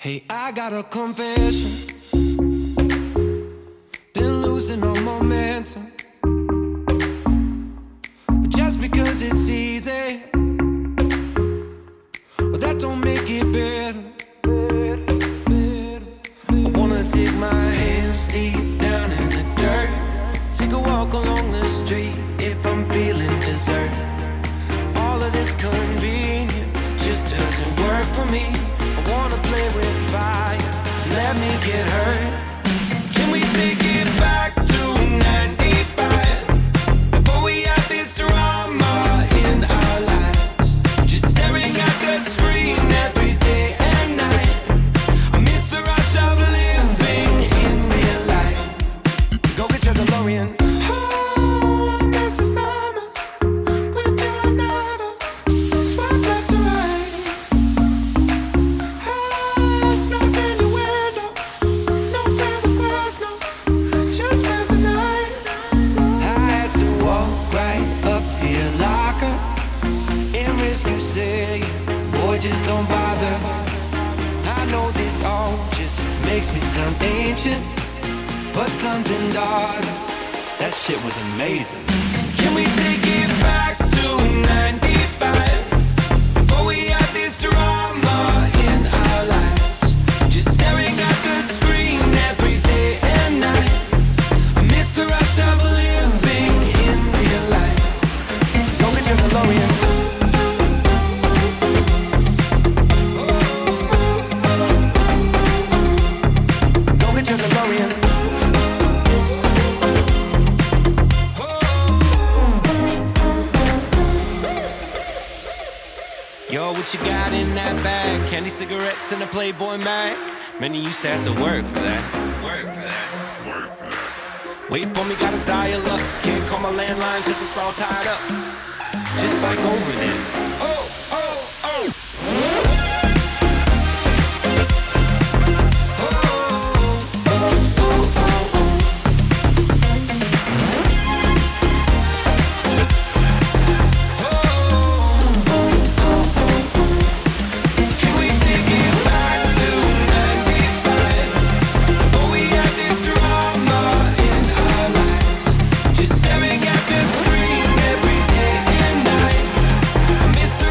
Hey, I got a confession. Been losing all momentum. Just because it's easy, but that don't make it better. I wanna dig my hands deep down in the dirt. Take a walk along the street if I'm feeling dessert. All of this convenience just doesn't work for me. I wanna play with fire, let me get hurt. Can we take it back to 95? Before we had this drama in our lives, just staring at the screen every day and night. I miss the rush of living in real life. Go get your DeLorean. Oh, I miss the summers with you and never swipe left to right. Ah, snuck in your window, no friend request, no, just spent the night. I had to walk right up to your locker and risk you saying, boy, just don't bother. I know this all just makes me sound ancient, but sons and daughters, that shit was amazing. Can we take it back to 95? Before we had this drama in our lives, just staring at the screen every day and night. I miss the rush of living in real life. Go get your DeLorean. Go get your DeLorean. Yo, what you got in that bag? Candy, cigarettes, and a Playboy mag? Many used to have to work for that. Wait for me, gotta dial up. Can't call my landline cause it's all tied up. Just bike over then. Oh, oh, oh. Can we take it back to 95? Before we had this drama in our lives, just staring at the screen every day and night. I miss the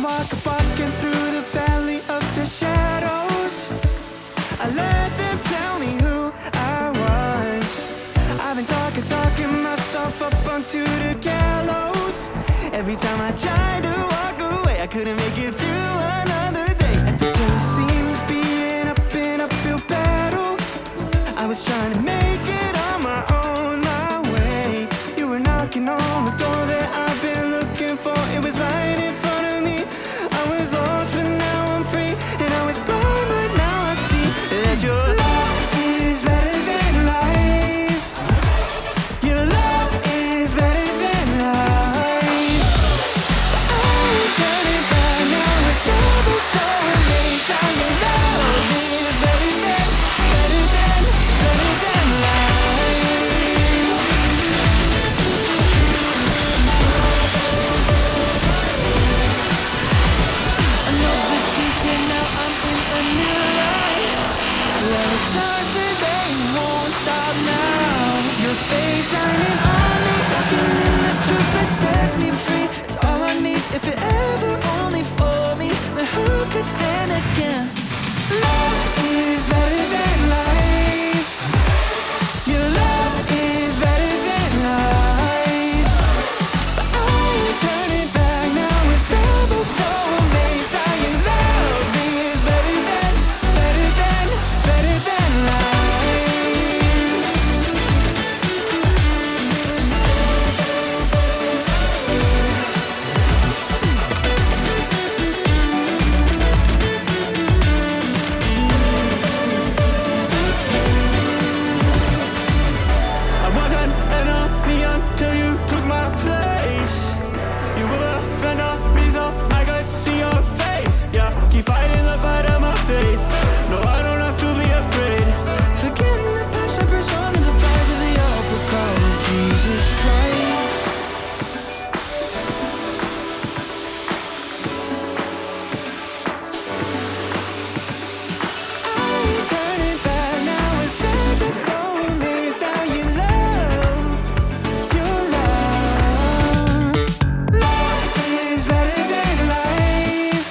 walking through the valley of the shadows. I let them tell me who I was. I've been talking myself up onto the gallows. Every time I tried to walk away, I couldn't make it through another day. Everything seems being up an uphill battle. I was trying to make it on my own, my way. You were knocking on the door that I've been looking for. It was right in front of me. I was lost, but now I'm free. And I was blind, but now I see that your love is better than life. Your love is better than life. I turn it back, now it's never so amazed how your love is better than life. I know that you feel now I'm in a new life. Love is stars and they won't stop now. Your face shining on me, walking in the truth that set me free. It's all I need. If it ever only for me, then who could stand against? Love is better than life. Your love is better than life. But I turn it back, now it's never so amazed how your love is better than life. I wasn't an enemy until you took my place. You were a friend of me, so I got to see your face. Yeah, keep fighting the fight of my faith. No, I don't have to be afraid. Forgetting the past, I press on to the prize of the upward call of Jesus Christ. I turn it back, now it's never so amazed how you love. Your love. Love is better than life.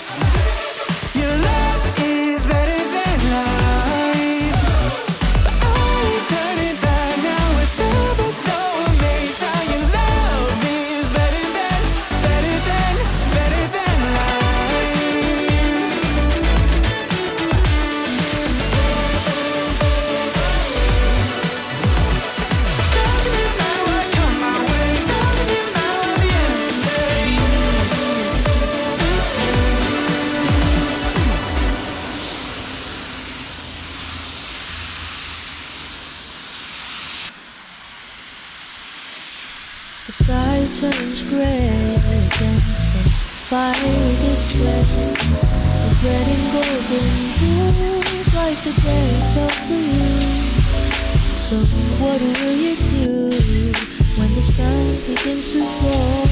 Your love is better than life. But I turn it back, now it's never so amazed how your love is better than life. Doesn't it matter what come my way? Doesn't it matter what the enemy say? The sky turns gray against the fiery display of red and golden hues like the day fell for you. So what will you do when the sun begins to fall?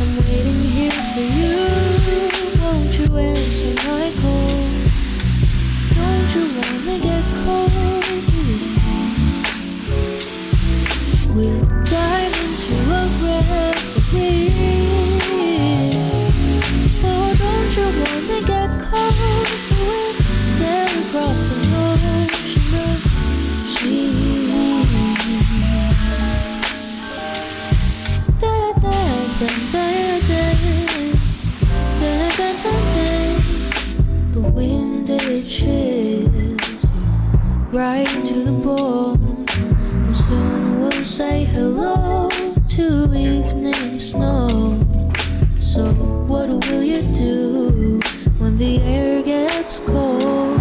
I'm waiting here for you. Won't you answer my call? Don't you wanna get cozy with me? We'll dive into a reverie. Oh, don't you wanna get cozy? We'll sail across an ocean of sheets. Da da da da da da da da da. The wind it chills you right to the bone. And soon we'll say hello to evening snow. So what will you do when the air gets cold?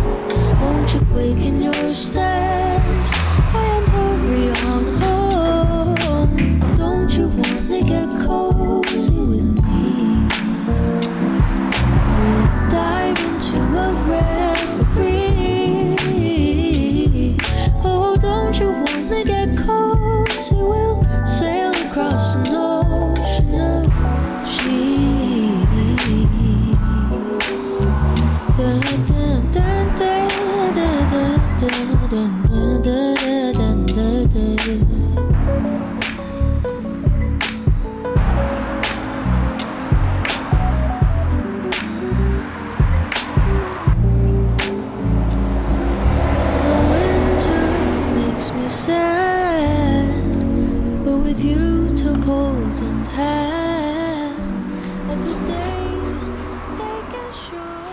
Won't you quicken your steps and hurry on home? Don't you wanna get cozy with me? We'll dive into a reverie. Oh, don't you wanna get cozy? We'll sail across an ocean of sheets. Dun, dun, dun, dun, dun, dun, dun, dun, dun, dun, dun, dun. sad, but with you to hold and have as the days they get short.